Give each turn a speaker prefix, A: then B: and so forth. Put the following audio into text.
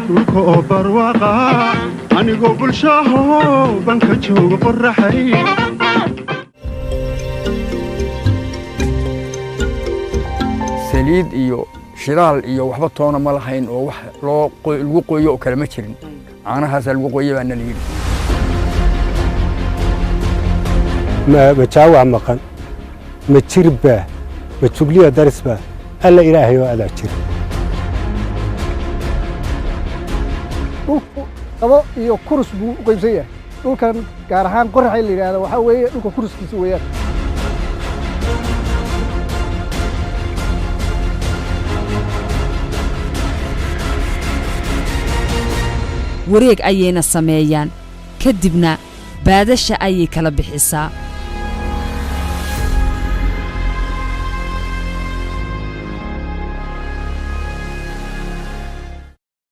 A: dhulka barwaqa anigoo bulshaho banka jooga qorraxay
B: saliid iyo shidaal iyo waxba toona ma lahayn oo wax lagu qoyo oo kale ma jirin caanahaas lagu qoyo baan la yiri
C: ما جاوا مقن ما تشربه ما تشغليه درس به ألا إلهي وألا تشرب
D: أبو يو كورس بو قيمسية دول كان كارهان قرحي اللي هذا وحوي دول كورس كيسوية
E: wareeg ayayna sameeyaan kadibna baadasha ayay kala bixisaa